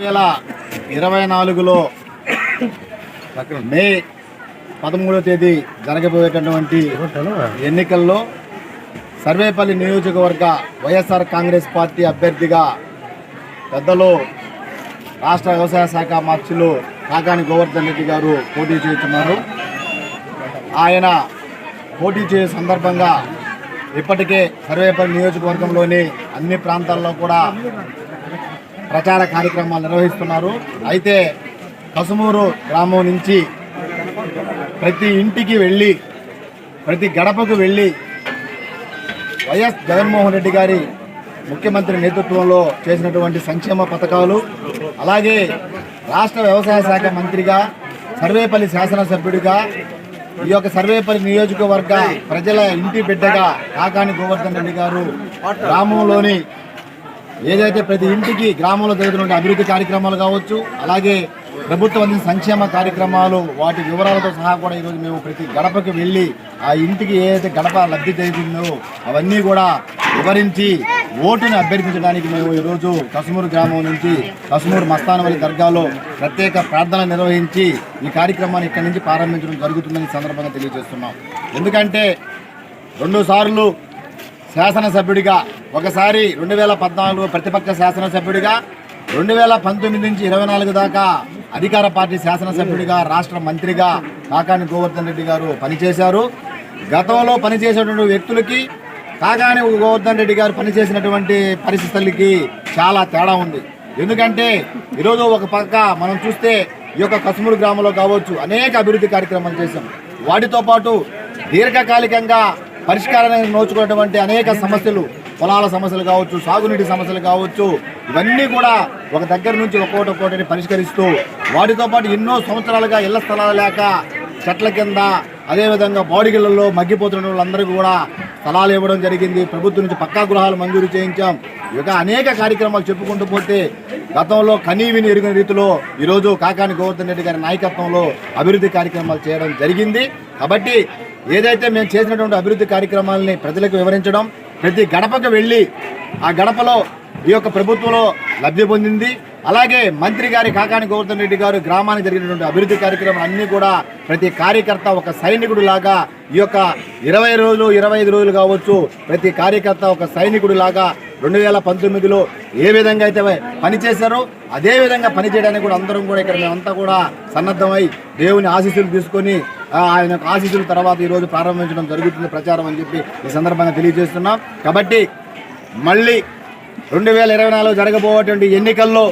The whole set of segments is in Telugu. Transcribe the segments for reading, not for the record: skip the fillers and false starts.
2024లో మే 13వ తేదీ జరగబోయేటటువంటి ఎన్నికల్లో సర్వేపల్లి నియోజకవర్గ వైఎస్ఆర్ కాంగ్రెస్ పార్టీ అభ్యర్థిగా పెద్దలు రాష్ట్ర వ్యవసాయ శాఖ మంత్రులు కాకాని గోవర్ధన్ రెడ్డి గారు పోటీ చేస్తున్నారు. ఆయన పోటీ చేసే సందర్భంగా ఇప్పటికే సర్వేపల్లి నియోజకవర్గంలోని అన్ని ప్రాంతాల్లో కూడా ప్రచార కార్యక్రమాలు నిర్వహిస్తున్నారు. అయితే కసుమూరు గ్రామం నుంచి ప్రతి ఇంటికి వెళ్ళి ప్రతి గడపకు వెళ్ళి వైఎస్ జగన్మోహన్ రెడ్డి గారి ముఖ్యమంత్రి నేతృత్వంలో చేసినటువంటి సంక్షేమ పథకాలు, అలాగే రాష్ట్ర వ్యవసాయ శాఖ మంత్రిగా సర్వేపల్లి శాసనసభ్యుడిగా ఈ యొక్క సర్వేపల్లి నియోజకవర్గ ప్రజల ఇంటి బిడ్డగా కాకాని గోవర్ధన్ రెడ్డి గారు గ్రామంలోని ఏదైతే ప్రతి ఇంటికి గ్రామంలో జరుగుతున్న అభివృద్ధి కార్యక్రమాలు కావచ్చు, అలాగే ప్రభుత్వం అందించిన సంక్షేమ కార్యక్రమాలు వాటి వివరాలతో సహా కూడా ఈరోజు మేము ప్రతి గడపకి వెళ్ళి ఆ ఇంటికి ఏదైతే గడప లబ్ధి చేసిందో అవన్నీ కూడా వివరించి ఓటుని అభ్యర్థించడానికి మేము ఈరోజు కసుమూరు గ్రామం నుంచి కసుమూరు మస్తానవల్లి దర్గాలో ప్రత్యేక ప్రార్థన నిర్వహించి ఈ కార్యక్రమాన్ని ఇక్కడి నుంచి ప్రారంభించడం జరుగుతుందని సందర్భంగా తెలియజేస్తున్నాం. ఎందుకంటే 2 సార్లు శాసనసభ్యుడిగా, ఒకసారి 2014 ప్రతిపక్ష శాసనసభ్యుడిగా, 2019 నుంచి 24 దాకా అధికార పార్టీ శాసనసభ్యుడిగా, రాష్ట్ర మంత్రిగా కాకాని గోవర్ధన్ రెడ్డి గారు పనిచేశారు. గతంలో పనిచేసేటువంటి వ్యక్తులకి కాకాని గోవర్ధన్ రెడ్డి గారు పనిచేసినటువంటి పరిస్థితులకి చాలా తేడా ఉంది. ఎందుకంటే ఈరోజు ఒక పక్క మనం చూస్తే ఈ యొక్క కసుమూరు గ్రామంలో కావచ్చు అనేక అభివృద్ధి కార్యక్రమాలు చేశాం. వాటితో పాటు దీర్ఘకాలికంగా పరిష్కారాన్ని నోచుకున్నటువంటి అనేక సమస్యలు, పొలాల సమస్యలు కావచ్చు, సాగునీటి సమస్యలు కావచ్చు, ఇవన్నీ కూడా ఒక దగ్గర నుంచి ఒక్కొక్కటిని పరిష్కరిస్తూ వాటితో పాటు ఎన్నో సంవత్సరాలుగా ఇళ్ల స్థలాలు లేక చెట్ల కింద, అదేవిధంగా బాడిగిళ్లలో మగ్గిపోతున్న వాళ్ళందరికీ కూడా స్థలాలు ఇవ్వడం జరిగింది. ప్రభుత్వం నుంచి పక్కా గృహాలు మంజూరు చేయించాం. ఇక అనేక కార్యక్రమాలు చెప్పుకుంటూ పోతే గతంలో కనీవిని ఎరుగిన రీతిలో ఈరోజు కాకాని గోవర్ధన్ రెడ్డి గారి నాయకత్వంలో అభివృద్ధి కార్యక్రమాలు చేయడం జరిగింది. కాబట్టి ఏదైతే మేము చేసినటువంటి అభివృద్ధి కార్యక్రమాలని ప్రజలకు వివరించడం, ప్రతి గడపకు వెళ్ళి ఆ గడపలో ఈ యొక్క ప్రభుత్వంలో లబ్ధి పొందింది. అలాగే మంత్రి గారి కాకాని గోవర్ధన్ రెడ్డి గారు గ్రామానికి జరిగినటువంటి అభివృద్ధి కార్యక్రమాలు అన్నీ కూడా ప్రతి కార్యకర్త ఒక సైనికుడు లాగా ఈ యొక్క 20 రోజులు 25 రోజులు కావచ్చు ప్రతి కార్యకర్త ఒక సైనికుడు లాగా 2019లో ఏ విధంగా అయితే పనిచేశారో అదే విధంగా పనిచేయడానికి కూడా అందరం కూడా ఇక్కడ మేమంతా కూడా సన్నద్ధమై దేవుని ఆశీస్సులు తీసుకొని ఆయన ఆశీస్సుల తర్వాత ఈరోజు ప్రారంభించడం జరుగుతుంది ప్రచారం అని చెప్పి ఈ సందర్భంగా తెలియజేస్తున్నాం. కాబట్టి మళ్ళీ 2024 జరగబోయేటువంటి ఎన్నికల్లో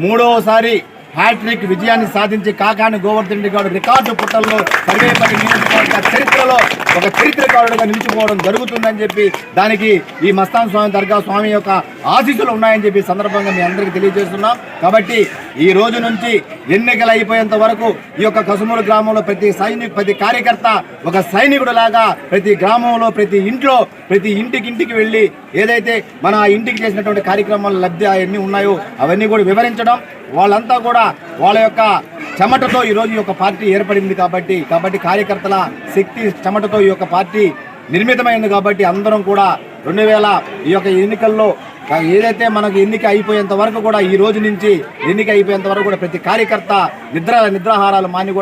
3వసారి హ్యాట్రిక్ విజయాన్ని సాధించి కాకాని గోవర్ధన్ రెడ్డి గారు రికార్డు పుటల్లో సర్వేపల్లి నియోజకవర్గ చరిత్రలో ఒక చరిత్రకారుడిగా నిలిచిపోవడం జరుగుతుందని చెప్పి దానికి ఈ మస్తాన్ స్వామి దర్గా స్వామి యొక్క ఆశీస్సులు ఉన్నాయని చెప్పి సందర్భంగా మీ అందరికీ తెలియజేస్తున్నాం. కాబట్టి ఈ రోజు నుంచి ఎన్నికలు అయిపోయేంత వరకు ఈ యొక్క కసుమూరు గ్రామంలో ప్రతి కార్యకర్త ఒక సైనికుడు లాగా ప్రతి గ్రామంలో ప్రతి ఇంట్లో ప్రతి ఇంటికి వెళ్ళి ఏదైతే మన ఇంటికి చేసినటువంటి కార్యక్రమాలు లబ్ధి అవన్నీ ఉన్నాయో అవన్నీ కూడా వివరించడం, వాళ్ళంతా కూడా వాళ్ళ యొక్క చెమటతో ఈరోజు ఈ యొక్క పార్టీ ఏర్పడింది. కాబట్టి కార్యకర్తల శక్తి చెమటతో ఈ యొక్క పార్టీ నిర్మితమైంది. కాబట్టి అందరం కూడా ఈ యొక్క ఎన్నికల్లో ఏదైతే మనకు ఎన్నిక అయిపోయేంత వరకు కూడా ఈ రోజు నుంచి ఎన్నిక అయిపోయేంత వరకు కూడా ప్రతి కార్యకర్త నిద్రాహారాలు మాని కూడా